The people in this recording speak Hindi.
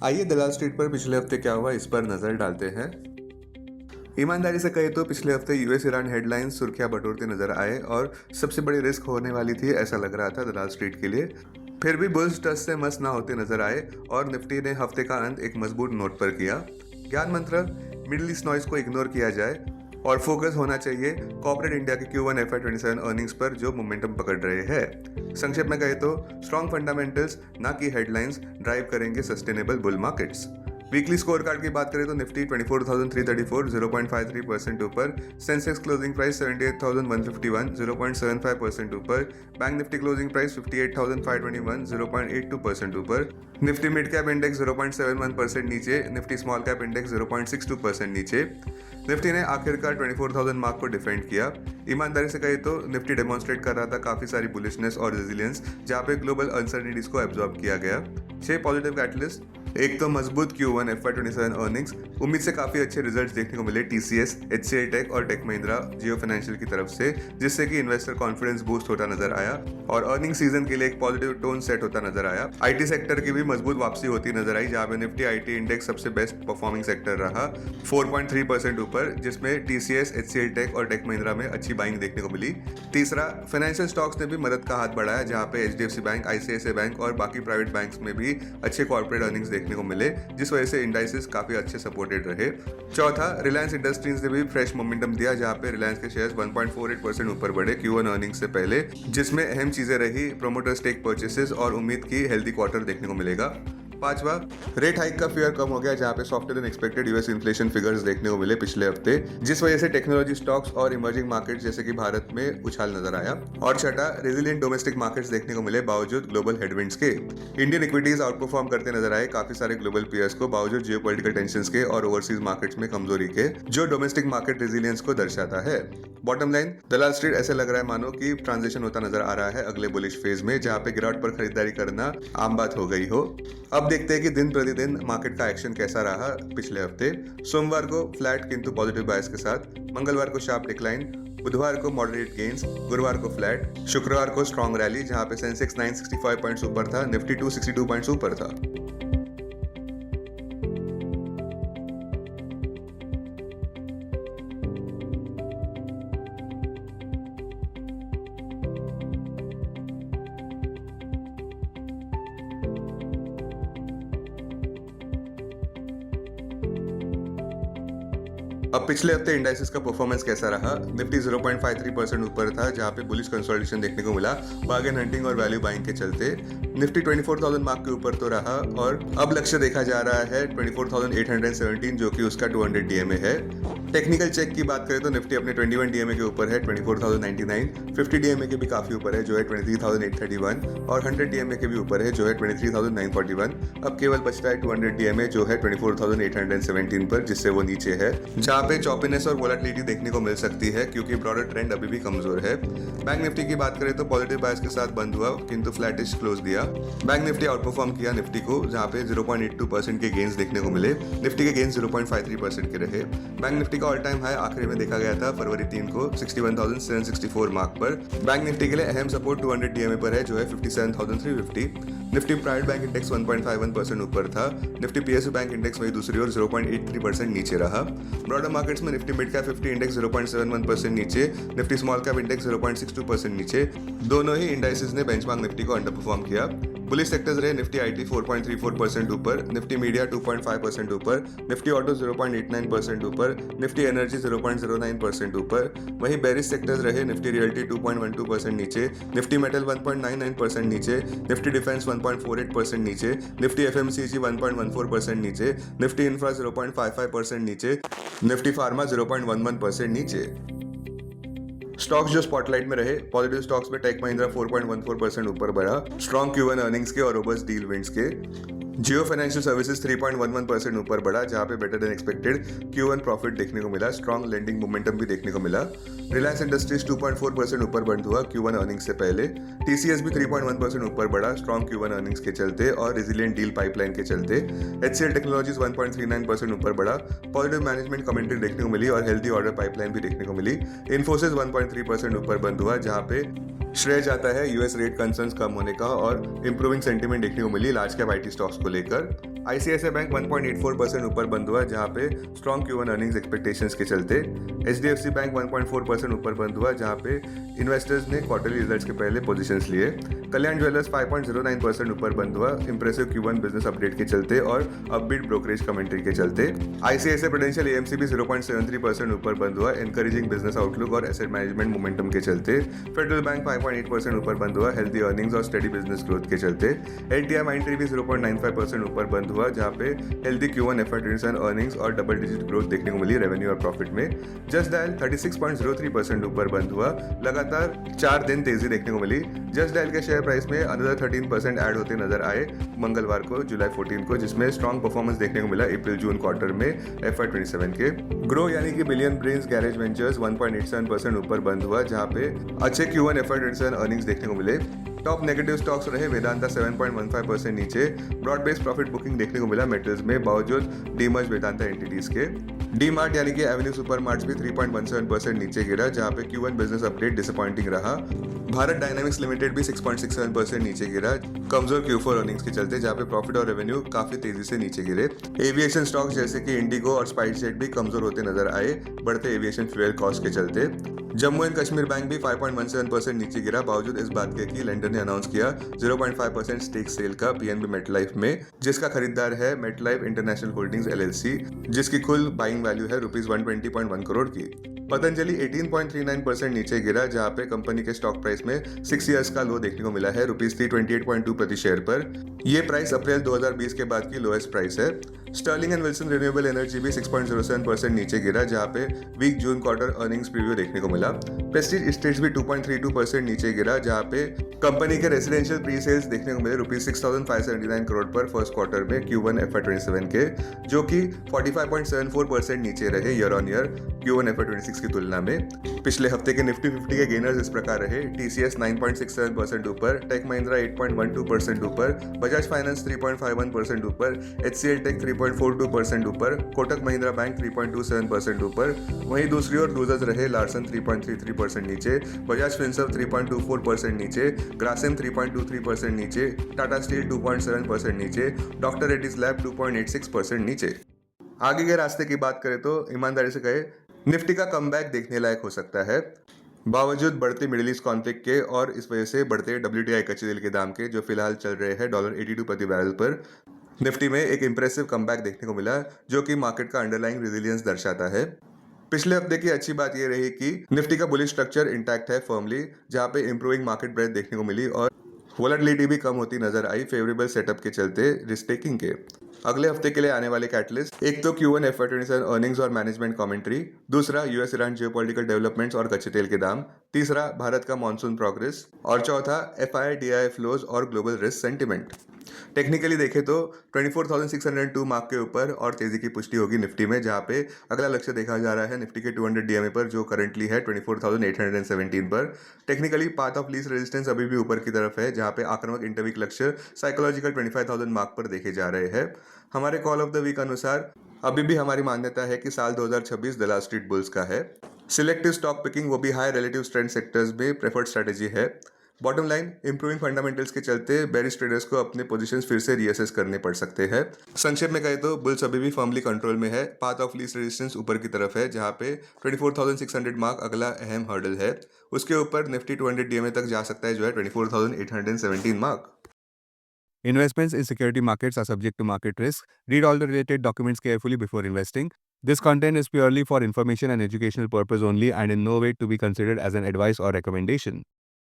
आइए दलाल स्ट्रीट पर पिछले हफ्ते क्या हुआ इस पर नजर डालते हैं। ईमानदारी से कहे तो पिछले हफ्ते यूएस ईरान हेडलाइंस सुर्खियां बटोरते नजर आए और सबसे बड़ी रिस्क होने वाली थी ऐसा लग रहा था दलाल स्ट्रीट के लिए। फिर भी बुल्स टस से मस ना होते नजर आए और निफ्टी ने हफ्ते का अंत एक मजबूत नोट पर किया। ज्ञान मंत्र मिडिल ईस्ट नॉइज को इग्नोर किया जाए और फोकस होना चाहिए कॉर्पोरेट इंडिया के Q1 FY27 अर्निंग्स पर जो मोमेंटम पकड़ रहे हैं। संक्षेप में कहे तो स्ट्रॉन्ग फंडामेंटल्स ना कि हेडलाइंस ड्राइव करेंगे sustainable bull markets. Weekly score card की बात करें तो निफ्टी 24,334 0.53% ऊपर, सेंसेक्स क्लोजिंग प्राइस 78,151 0.75% ऊपर, बैंक निफ्टी क्लोजिंग प्राइस 58,521 0.82% ऊपर, निफ्टी मिड कैप इंडेक्स 0.71% नीचे, निफ्टी स्मॉल कैप इंडेक्स 0.62% नीचे। निफ्टी ने आखिरकार 24,000 मार्क को डिफेंड किया। ईमानदारी से कहे तो निफ्टी डेमोन्स्ट्रेट कर रहा था काफी सारी बुलिशनेस और रेजिलियंस, जहां पे ग्लोबल अनसर्टेनिटीज को एब्जॉर्ब किया गया। 6 पॉजिटिव कैटलिस्ट, एक तो मजबूत Q1 FY27 अर्निंग्स, उम्मीद से काफी अच्छे रिजल्ट्स देखने को मिले TCS, HCL टेक और टेक महिंद्रा जियो फाइनेंशियल की तरफ से, जिससे कि इन्वेस्टर कॉन्फिडेंस बूस्ट होता नजर आया और अर्निंग सीजन के लिए एक पॉजिटिव टोन सेट होता नजर आया। IT सेक्टर की भी मजबूत वापसी होती नजर आई, जहां पे निफ्टी IT इंडेक्स सबसे बेस्ट परफॉर्मिंग सेक्टर रहा 4.3% ऊपर, जिसमें TCS, HCL टेक और टेक महिंद्रा में अच्छी बाइंग देखने को मिली। तीसरा, फाइनेंशियल स्टॉक्स ने भी मदद का हाथ बढ़ाया, जहां पे HDFC बैंक, ICICI बैंक और बाकी प्राइवेट बैंक्स में भी अच्छे कॉर्पोरेट अर्निंग्स देखने को मिले, जिस वजह से इंडाइसेस काफी अच्छे सपोर्टेड रहे। चौथा, रिलायंस इंडस्ट्रीज ने भी फ्रेश मोमेंटम दिया, जहां पे रिलायंस के शेयर्स 1.48% ऊपर बढ़े Q1 अर्निंग्स से पहले, जिसमें अहम चीजें रही प्रोमोटर स्टेक परचेसेस और उम्मीद की हेल्दी क्वार्टर देखने को मिलेगा। पांचवा, रेट हाइक का फियर कम हो गया, जहां पे softer then expected US inflation figures देखने को मिले पिछले हफ्ते, जिस वजह से टेक्नोलॉजी स्टॉक्स और इमर्जिंग मार्केट्स जैसे कि भारत में उछाल नजर आया। और छठा, रेजिलिएंट डोमेस्टिक मार्केट्स देखने को मिले बावजूद ग्लोबल हेडविंड्स के। इंडियन इक्विटीज आउट परफॉर्म करते नजर आए काफी सारे ग्लोबल पीयर्स को, बावजूद जियोपॉलिटिकल टेंशंस के और ओवरसीज मार्केट्स में कमजोरी के, जो डोमेस्टिक मार्केट रेजिलियंस को दर्शाता है। बॉटम लाइन, दलाल स्ट्रीट ऐसे लग रहा है मानो कि ट्रांजिशन होता नजर आ रहा है अगले बुलिश फेज में, जहां पे गिरावट पर खरीदारी करना आम बात हो गई हो। अब देखते हैं कि दिन प्रतिदिन मार्केट का एक्शन कैसा रहा पिछले हफ्ते। सोमवार को फ्लैट किंतु पॉजिटिव बायस के साथ, मंगलवार को शार्प डिक्लाइन, बुधवार को मॉडरेट गेन्स, गुरुवार को फ्लैट, शुक्रवार को स्ट्रॉन्ग रैली, जहां पे सेंसेक्स 965 पॉइंट्स ऊपर था, निफ्टी 262 पॉइंट्स ऊपर था। अब पिछले हफ्ते इंडाइसेस का परफॉर्मेंस कैसा रहा। निफ्टी 0.53% ऊपर था, जहां पे बुलिश कंसोलिडेशन देखने को मिला बार्गेन हंटिंग और वैल्यू बाइंग के चलते। निफ्टी 24,000 मार्क के ऊपर तो रहा और अब लक्ष्य देखा जा रहा है 24,817, जो कि उसका 200 DMA है। टेक्निकल चेक की बात करें तो निफ्टी अपने 21 DMA के ऊपर है 24,099, 50 DMA के भी काफी ऊपर है जो है 23,831 और 100 DMA के भी ऊपर है जो है 23,941। अब केवल बचता है 200 DMA जो है 24,817 पर, जिससे वो नीचे है, जहां पे चॉपीनेस और वोलेटिलिटी देखने को मिल सकती है क्योंकि ब्रॉडर ट्रेंड अभी भी कमजोर है। बैंक निफ्टी की बात करें तो पॉजिटिव बायस के साथ बंद हुआ किंतु फ्लैटिश क्लोज दिया। बैंक निफ्टी आउट परफॉर्म किया निफ्टी को, जहां पे 0.82% के गेन्स देखने को मिले। निफ्टी के गेन्स 0.53% के रहे। बैंक निफ्टी का ऑल टाइम हाई आखिरी में देखा गया था फरवरी 3 को 61,764 मार्क पर। बैंक निफ्टी के लिए अहम सपोर्ट 200 DMA पर है जो है 57,350। निफ्टी प्राइवेट बैंक इंडेक्स 1.51% ऊपर था। निफ्टी PSU बैंक इंडेक्स वही दूसरी ओर 0.83% नीचे रहा। ब्रॉडर मार्केट्स में निफ्टी मिड कैप 50 इंडेक्स 0.71% नीचे, निफ्टी स्मॉल कैप इंडेक्स 0.62% नीचे। दोनों ही इंडाइसेस ने बेंचमार्क निफ्टी को अंडर परफॉर्म किया। बुलिश सेक्टर्स रहे निफ्टी IT 4.34% ऊपर, निफ्टी मीडिया 2.5% ऊपर, निफ्टी ऑटो 0.89% ऊपर, निफ्टी एनर्जी 0.09% ऊपर। वहीं बेरिश सेक्टर्स रहे निफ्टी रियल्टी 2.12% नीचे, निफ्टी मेटल 1.99% नीचे, निफ्टी डिफेंस 1.48% नीचे, निफ्टी FMCG 1.14% नीचे, निफ्टी इंफ्रा 0.55% नीचे, निफ्टी फार्मा 0.11% नीचे। स्टॉक्स जो स्पॉटलाइट में रहे, पॉजिटिव स्टॉक्स में टेक महिंद्रा 4.14% ऊपर बढ़ा, स्ट्रॉन्ग Q1 अर्निंग्स के और रोबस्ट डील विंड्स के। जियो फाइनेंशियल सर्विसेज 3.11% ऊपर बढ़ा, जहां पे better than expected Q1 profit देखने को मिला, स्ट्रॉन्ग लेंडिंग मोमेंटम भी देखने को मिला। रिलायंस इंडस्ट्रीज 2.4% ऊपर बंद हुआ Q1 अर्निंग्स से पहले। TCS भी 3.1% ऊपर बढ़ा, स्ट्रॉन्ग Q1 अर्निंग्स के चलते और रेजिलिएंट डील पाइपलाइन के चलते। HCL टेक्नोलॉजीज 1.39% ऊपर बढ़ा, पॉजिटिव मैनेजमेंट कमेंट्री देखने को मिली और हेल्दी ऑर्डर पाइपलाइन भी देखने को मिली। इन्फोसिस 1.3% ऊपर बंद हुआ, जहां पे श्रेय जाता है यूएस रेट कंसर्न्स कम होने का और इंप्रूविंग सेंटीमेंट देखने को मिली लार्ज कैप IT स्टॉक्स को लेकर। ICICI बैंक 1.84% ऊपर बंद हुआ जहां पे स्ट्रॉन्ग Q1 अर्निंग्स एक्सपेक्टेशंस के चलते। HDFC बैंक 1.4% ऊपर बंद हुआ जहां पे इन्वेस्टर्स ने क्वार्टरली रिजल्ट्स के पहले पोजीशंस लिए। कल्याण ज्वेलर्स 5.09% ऊपर बंद हुआ इंप्रेसिव Q1 बिजनेस अपडेट के चलते और अपबीट ब्रोकरेज कमेंट्री के चलते। ICICI प्रूडेंशियल AMC भी 0.73% ऊपर बंद हुआ एनकरेजिंग बिजनेस आउटलुक और एसेट मैनेजमेंट मोमेंटम के चलते। फेडरल बैंक 5.8% ऊपर बंद हुआ हेल्दी अर्निंग्स और स्टडी बिजनेस ग्रोथ के चलते। LTI माइंडट्री भी 0.95% ऊपर बंद हुआ जहां पे हेल्दी Q1 FY21 अर्निंग्स और डबल डिजिट ग्रोथ देखने को मिली रेवेन्यू और प्रॉफिट में। जस्ट डायल 36.03% ऊपर बंद हुआ, लगातार 4 दिन तेजी देखने को मिली। जस्ट डायल के शेयर प्राइस में अनदर 13% ऐड होते नजर आए मंगलवार को जुलाई 14 को, जिसमें स्ट्रॉन्ग परफॉर्मेंस देखने को मिला अप्रैल जून क्वार्टर में FY27 के। ग्रो यानी कि बिलियन ब्रेन्स गैरेज वेंचर्स 1.87% ऊपर बंद हुआ जहां पे अच्छे Q1 FY27 अर्निंग्स देखने को मिले। टॉप नेगेटिव स्टॉक्स रहे वेदांता 7.15% नीचे। ब्रॉड बेस्ड प्रॉफिट बुकिंग देखने को मिला मेटल्स में बावजूद डीमर्ज वेदांता एंटिटीज के। डी मार्ट यानी कि एवेन्यू सुपर मार्ट्स भी 3.17% नीचे गिरा जहां पे Q1 बिजनेस अपडेट डिसअपॉइंटिंग रहा। भारत डायनामिक्स लिमिटेड भी 6.67% नीचे गिरा कमजोर Q4 अर्निंग्स के चलते जहां पे प्रॉफिट और रेवेन्यू काफी तेजी से नीचे गिरे। एविएशन स्टॉक्स जैसे कि इंडिगो और स्पाइसजेट भी कमजोर होते नजर आए बढ़ते एविएशन फ्यूल कॉस्ट के चलते। जम्मू एंड कश्मीर बैंक भी 5.17% नीचे गिरा बावजूद इस बात के कि लेंडर ने अनाउंस किया 0.5% स्टेक सेल का PNB मेटलाइफ में, जिसका खरीदार है मेटलाइफ इंटरनेशनल होल्डिंग्स LLC, जिसकी कुल बाइंग वैल्यू है ₹120.1 करोड़ की। पतंजलि 18.39% नीचे गिरा जहां पे कंपनी के स्टॉक प्राइस में 6 इयर्स का लो देखने को मिला है ₹328.2 प्रति शेयर पर। यह प्राइस अप्रैल 2020 के बाद की लोएस्ट प्राइस है। Sterling and Wilson Renewable Energy भी 6.07% नीचे गिरा जहां पे week June quarter earnings preview देखने को मिला। प्रेस्टीज एस्टेट्स भी 2.32% नीचे गिरा जहां पे कंपनी के रेजिडेंशियल प्री सेल्स देखने को मिले ₹6,579 करोड़ पर फर्स्ट क्वार्टर में Q1 FY27 के, जो कि 45.74% नीचे रहे year on year Q1 FY26 की तुलना में। पिछले हफ्ते के निफ्टी 50 के गेनर्स इस प्रकार रहे TCS 9.67% ऊपर, टेक महिंद्रा 8.12% ऊपर, बजाज फाइनेंस 3.51% ऊपर, HCL टेक 3.42% ऊपर, कोटक महिंद्रा बैंक 3.27% ऊपर। वहीं दूसरी ओर लूजर्स रहे लार्सन 3.33% नीचे, बजाज फिनसर्व 3.24% नीचे, ग्रासिम 3.23% नीचे, टाटा स्टील 2.7% नीचे, डॉक्टर रेड्डीज लैब 2.86% नीचे। आगे के रास्ते की बात करें तो ईमानदारी से कहे निफ्टी का कमबैक देखने लायक हो सकता है बावजूद बढ़ते मिडिल ईस्ट कॉन्फ्लिक्ट के और इस वजह से बढ़ते WTI कच्चे तेल के दाम के, जो फिलहाल चल रहे हैं $82 प्रति बैरल पर। निफ्टी में एक इंप्रेसिव कमबैक देखने को मिला जो कि मार्केट का अंडरलाइंग रेजिलियंस दर्शाता है। पिछले हफ्ते की अच्छी बात यह रही कि निफ्टी का बुलिश स्ट्रक्चर इंटैक्ट है फर्मली, जहां पे इंप्रूविंग मार्केट ब्रेथ देखने को मिली और वोलेटिलिटी भी कम होती नजर आई फेवरेबल सेटअप के चलते रिस्क टेकिंग के। अगले हफ्ते के लिए आने वाले कैटलिस्ट, एक तो Q1 FY27 अर्निंग्स और मैनेजमेंट कमेंट्री, दूसरा US ईरान जियोपॉलिटिकल डेवलपमेंट्स और कच्चे तेल के दाम, तीसरा भारत का मॉनसून प्रोग्रेस और चौथा FII-DII फ्लोज और ग्लोबल रिस्क सेंटिमेंट। टेक्निकली देखें तो 24,602 मार्क के ऊपर और तेजी की पुष्टि होगी निफ्टी में, जहां पे अगला लक्ष्य देखा जा रहा है निफ्टी के 200 DMA पर जो करंटली है 24,817 पर। Technically path of least resistance अभी भी ऊपर की तरफ है जहां पे आक्रामक इंटरवीक लक्ष्य साइकोलॉजिकल 25,000 मार्क पर देखे जा रहे हैं। हमारे कॉल ऑफ द वीक अनुसार अभी भी हमारी मान्यता है कि साल 2026 दलाल स्ट्रीट बुल्स का है। सिलेक्टिव स्टॉक पिकिंग वो भी हाई रिलेटिव स्ट्रेंथ सेक्टर्स में प्रेफर्ड स्ट्रेटेजी है। बॉटम लाइन, इंप्रूविंग फंडामेंटल्स के चलते बेरिश ट्रेडर्स को अपने पोजीशंस फिर से रीअसेस करने पड़ सकते हैं। संक्षेप में कहें तो बुल्स अभी भी फर्मली कंट्रोल में है। पाथ ऑफ लीस्ट रेजिस्टेंस ऊपर की तरफ है जहां पे 24,600 मार्क अगला अहम हर्डल है। उसके ऊपर निफ्टी 200 DMA तक जा सकता है जो है 24,817 mark. Investments in security markets are subject to market risk. Read all the related documents carefully before investing. This content is purely for information and educational purpose only and in no way to be considered as an advice or recommendation.